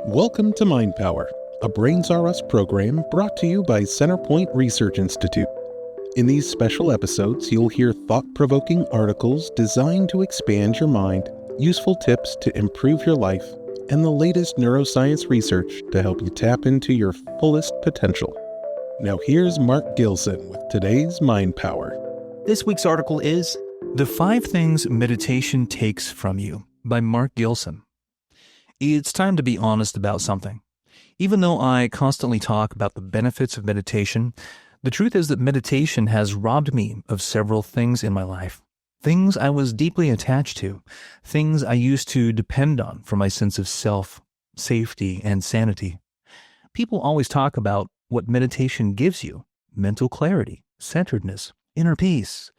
Welcome to Mind Power, a Brains R Us program brought to you by Centerpoint Research Institute. In these special episodes, you'll hear thought-provoking articles designed to expand your mind, useful tips to improve your life, and the latest neuroscience research to help you tap into your fullest potential. Now here's Marc Gilson with today's Mind Power. This week's article is The 5 Things Meditation Takes From You by Marc Gilson. It's time to be honest about something. Even though I constantly talk about the benefits of meditation, the truth is that meditation has robbed me of several things in my life. Things I was deeply attached to, things I used to depend on for my sense of self, safety, and sanity. People always talk about what meditation gives you: mental clarity, centeredness, inner peace.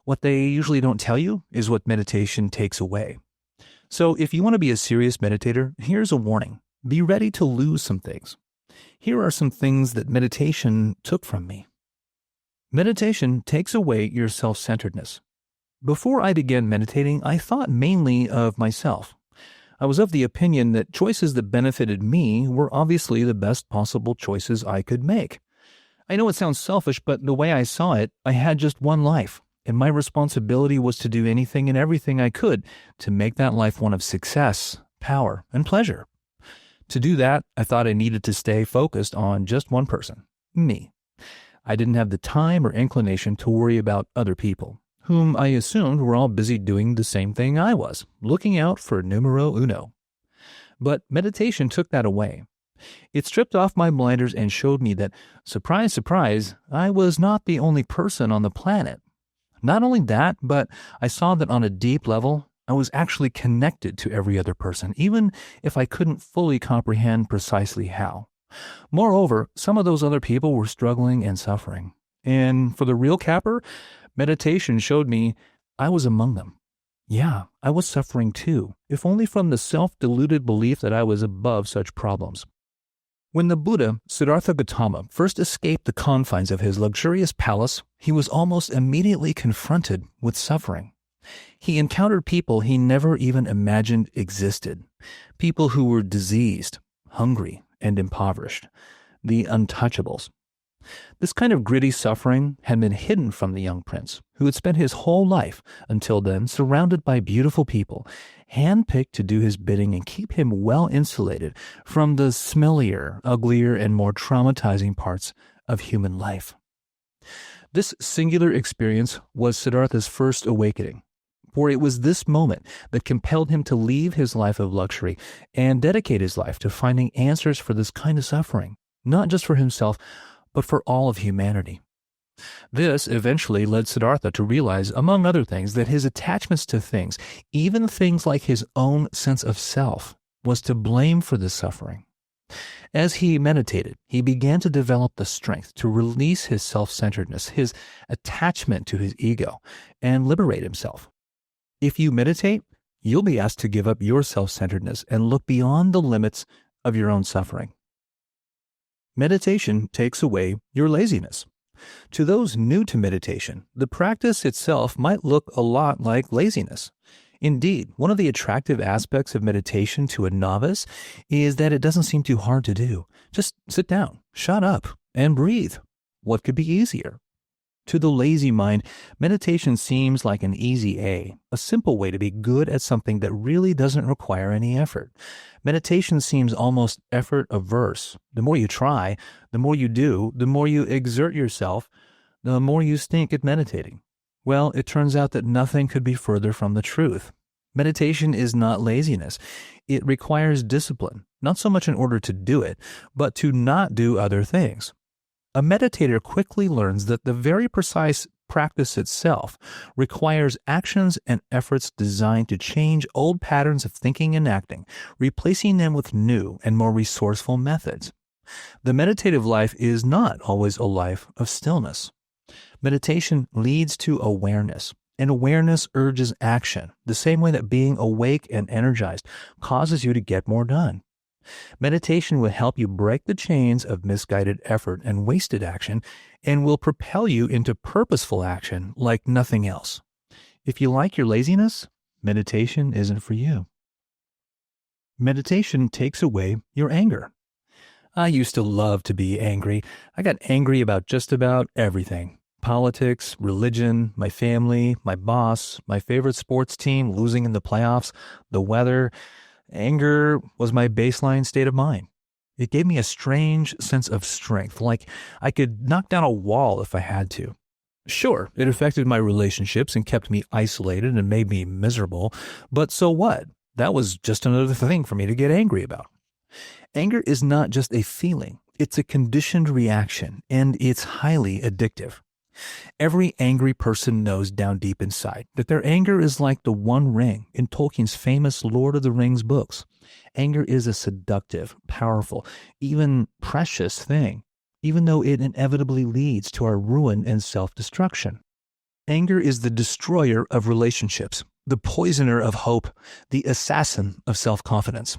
What they usually don't tell you is what meditation takes away. So if you want to be a serious meditator, here's a warning. Be ready to lose some things. Here are some things that meditation took from me. Meditation takes away your self-centeredness. Before I began meditating, I thought mainly of myself. I was of the opinion that choices that benefited me were obviously the best possible choices I could make. I know it sounds selfish, but the way I saw it, I had just one life, and my responsibility was to do anything and everything I could to make that life one of success, power, and pleasure. To do that, I thought I needed to stay focused on just one person, me. I didn't have the time or inclination to worry about other people, whom I assumed were all busy doing the same thing I was, looking out for numero uno. But meditation took that away. It stripped off my blinders and showed me that, surprise, surprise, I was not the only person on the planet. Not only that, but I saw that on a deep level, I was actually connected to every other person, even if I couldn't fully comprehend precisely how. Moreover, some of those other people were struggling and suffering. And for the real capper, meditation showed me I was among them. Yeah, I was suffering too, if only from the self-deluded belief that I was above such problems. When the Buddha, Siddhartha Gautama, first escaped the confines of his luxurious palace, he was almost immediately confronted with suffering. He encountered people he never even imagined existed, people who were diseased, hungry, and impoverished, the untouchables. This kind of gritty suffering had been hidden from the young prince, who had spent his whole life until then surrounded by beautiful people, handpicked to do his bidding and keep him well insulated from the smellier, uglier, and more traumatizing parts of human life. This singular experience was Siddhartha's first awakening, for it was this moment that compelled him to leave his life of luxury and dedicate his life to finding answers for this kind of suffering, not just for himself, but for all of humanity. This eventually led Siddhartha to realize, among other things, that his attachments to things, even things like his own sense of self, was to blame for this suffering. As he meditated, he began to develop the strength to release his self-centeredness, his attachment to his ego, and liberate himself. If you meditate, you'll be asked to give up your self-centeredness and look beyond the limits of your own suffering. Meditation takes away your laziness. To those new to meditation, the practice itself might look a lot like laziness. Indeed, one of the attractive aspects of meditation to a novice is that it doesn't seem too hard to do. Just sit down, shut up, and breathe. What could be easier? To the lazy mind, meditation seems like an easy a simple way to be good at something that really doesn't require any effort. Meditation seems almost effort-averse. The more you try, the more you do, the more you exert yourself, the more you stink at meditating. Well, it turns out that nothing could be further from the truth. Meditation is not laziness. It requires discipline, not so much in order to do it, but to not do other things. A meditator quickly learns that the very precise practice itself requires actions and efforts designed to change old patterns of thinking and acting, replacing them with new and more resourceful methods. The meditative life is not always a life of stillness. Meditation leads to awareness, and awareness urges action, the same way that being awake and energized causes you to get more done. Meditation will help you break the chains of misguided effort and wasted action and will propel you into purposeful action like nothing else. If you like your laziness, meditation isn't for you. Meditation takes away your anger. I used to love to be angry. I got angry about just about everything. Politics, religion, my family, my boss, my favorite sports team losing in the playoffs, the weather. Anger was my baseline state of mind. It gave me a strange sense of strength, like I could knock down a wall if I had to. Sure, it affected my relationships and kept me isolated and made me miserable, but so what? That was just another thing for me to get angry about. Anger is not just a feeling, it's a conditioned reaction, and it's highly addictive. Every angry person knows down deep inside that their anger is like the One Ring in Tolkien's famous Lord of the Rings books. Anger is a seductive, powerful, even precious thing, even though it inevitably leads to our ruin and self-destruction. Anger is the destroyer of relationships, the poisoner of hope, the assassin of self-confidence.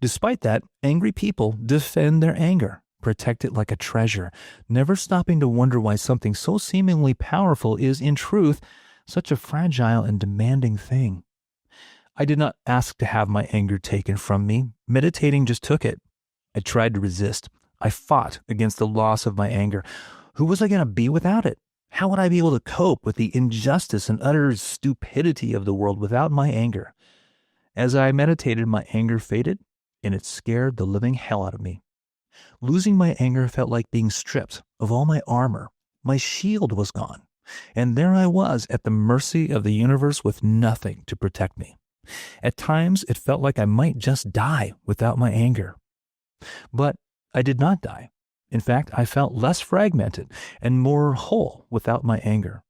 Despite that, angry people defend their anger, protect it like a treasure, never stopping to wonder why something so seemingly powerful is, in truth, such a fragile and demanding thing. I did not ask to have my anger taken from me. Meditating just took it. I tried to resist. I fought against the loss of my anger. Who was I going to be without it? How would I be able to cope with the injustice and utter stupidity of the world without my anger? As I meditated, my anger faded, and it scared the living hell out of me. Losing my anger felt like being stripped of all my armor. My shield was gone, and there I was at the mercy of the universe with nothing to protect me. At times, it felt like I might just die without my anger. But I did not die. In fact, I felt less fragmented and more whole without my anger.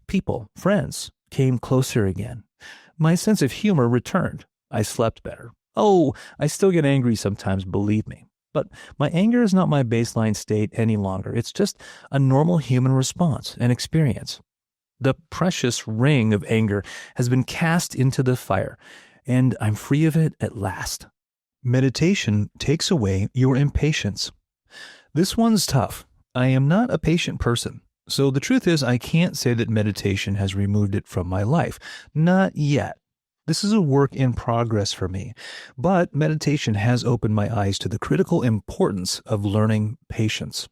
People, friends, came closer again. My sense of humor returned. I slept better. Oh, I still get angry sometimes, believe me. But my anger is not my baseline state any longer. It's just a normal human response and experience. The precious ring of anger has been cast into the fire, and I'm free of it at last. Meditation takes away your impatience. This one's tough. I am not a patient person. So the truth is, I can't say that meditation has removed it from my life. Not yet. This is a work in progress for me, but meditation has opened my eyes to the critical importance of learning patience.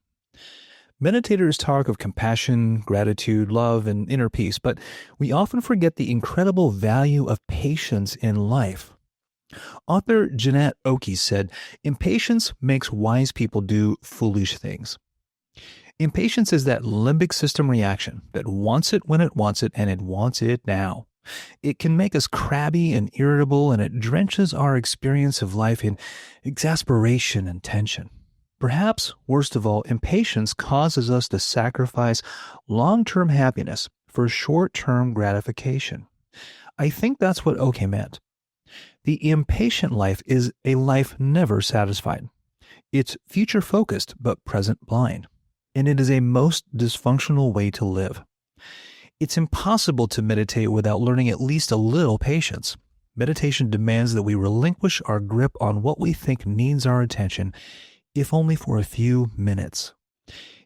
Meditators talk of compassion, gratitude, love, and inner peace, but we often forget the incredible value of patience in life. Author Jeanette Oki said, "Impatience makes wise people do foolish things." Impatience is that limbic system reaction that wants it when it wants it, and it wants it now. It can make us crabby and irritable, and it drenches our experience of life in exasperation and tension. Perhaps, worst of all, impatience causes us to sacrifice long-term happiness for short-term gratification. I think that's what Oki meant. The impatient life is a life never satisfied. It's future-focused but present-blind, and it is a most dysfunctional way to live. It's impossible to meditate without learning at least a little patience. Meditation demands that we relinquish our grip on what we think needs our attention, if only for a few minutes.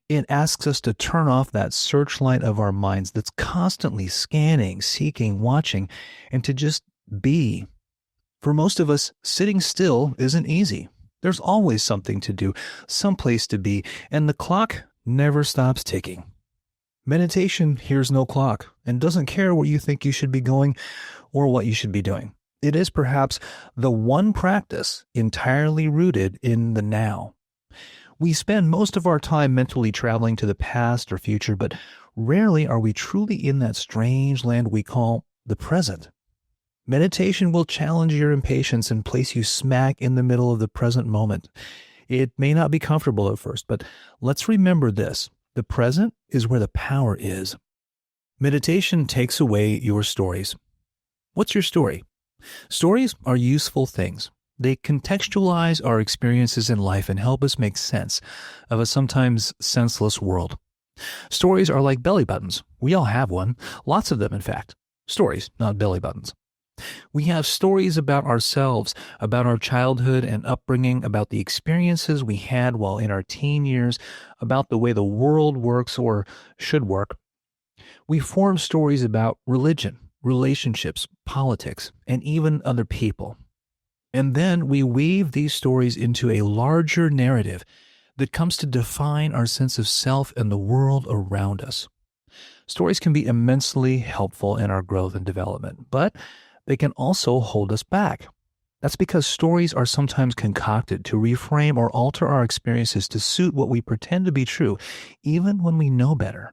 It asks us to turn off that searchlight of our minds that's constantly scanning, seeking, watching, and to just be. For most of us, sitting still isn't easy. There's always something to do, someplace to be, and the clock never stops ticking. Meditation hears no clock and doesn't care where you think you should be going or what you should be doing. It is perhaps the one practice entirely rooted in the now. We spend most of our time mentally traveling to the past or future, but rarely are we truly in that strange land we call the present. Meditation will challenge your impatience and place you smack in the middle of the present moment. It may not be comfortable at first, but let's remember this. The present is where the power is. Meditation takes away your stories. What's your story? Stories are useful things. They contextualize our experiences in life and help us make sense of a sometimes senseless world. Stories are like belly buttons. We all have one. Lots of them, in fact. Stories, not belly buttons. We have stories about ourselves, about our childhood and upbringing, about the experiences we had while in our teen years, about the way the world works or should work. We form stories about religion, relationships, politics, and even other people. And then we weave these stories into a larger narrative that comes to define our sense of self and the world around us. Stories can be immensely helpful in our growth and development, but they can also hold us back. That's because stories are sometimes concocted to reframe or alter our experiences to suit what we pretend to be true, even when we know better.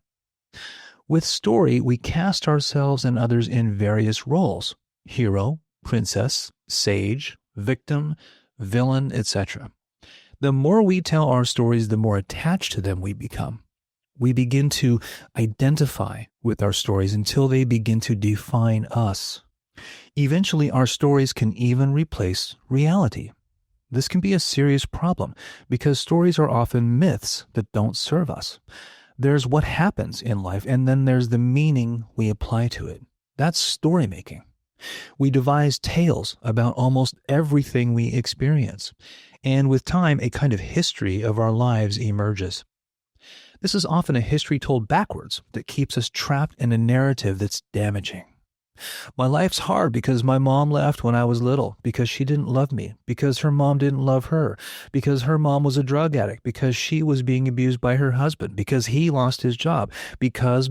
With story, we cast ourselves and others in various roles: hero, princess, sage, victim, villain, etc. The more we tell our stories, the more attached to them we become. We begin to identify with our stories until they begin to define us. Eventually, our stories can even replace reality. This can be a serious problem because stories are often myths that don't serve us. There's what happens in life, and then there's the meaning we apply to it. That's story making. We devise tales about almost everything we experience, and with time, a kind of history of our lives emerges. This is often a history told backwards that keeps us trapped in a narrative that's damaging. My life's hard because my mom left when I was little, because she didn't love me, because her mom didn't love her, because her mom was a drug addict, because she was being abused by her husband, because he lost his job, because.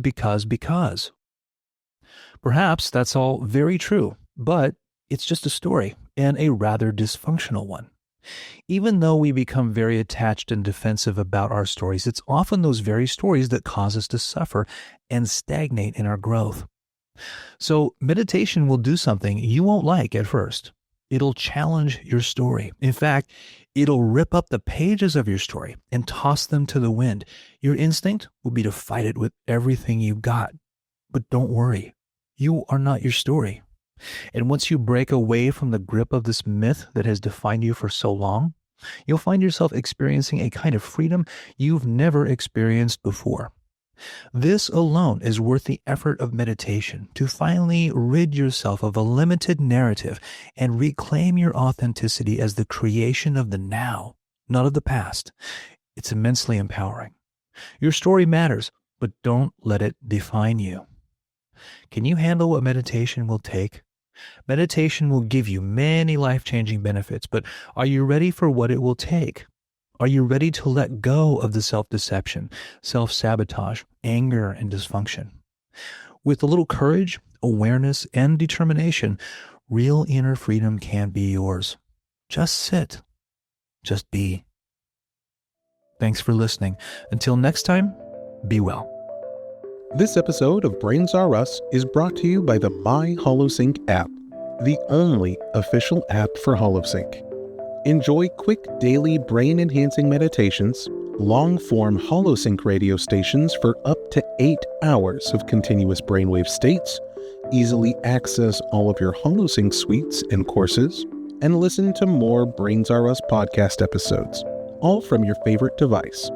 Perhaps that's all very true, but it's just a story, and a rather dysfunctional one. Even though we become very attached and defensive about our stories, it's often those very stories that cause us to suffer and stagnate in our growth. So meditation will do something you won't like at first. It'll challenge your story. In fact, it'll rip up the pages of your story and toss them to the wind. Your instinct will be to fight it with everything you've got. But don't worry, you are not your story. And once you break away from the grip of this myth that has defined you for so long, you'll find yourself experiencing a kind of freedom you've never experienced before. This alone is worth the effort of meditation to finally rid yourself of a limited narrative and reclaim your authenticity as the creation of the now, not of the past. It's immensely empowering. Your story matters, but don't let it define you. Can you handle what meditation will take? Meditation will give you many life-changing benefits, but are you ready for what it will take? Are you ready to let go of the self-deception, self-sabotage, anger, and dysfunction? With a little courage, awareness, and determination, real inner freedom can be yours. Just sit. Just be. Thanks for listening. Until next time, be well. This episode of Brains R Us is brought to you by the MyHolosync app, the only official app for HoloSync. Enjoy quick daily brain-enhancing meditations, long-form HoloSync radio stations for up to 8 hours of continuous brainwave states, easily access all of your HoloSync suites and courses, and listen to more Brains R Us podcast episodes, all from your favorite device.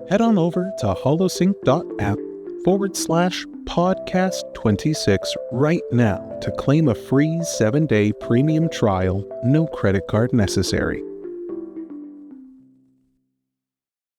Head on over to holosync.app/podcast26 right now to claim a free 7-day premium trial, no credit card necessary.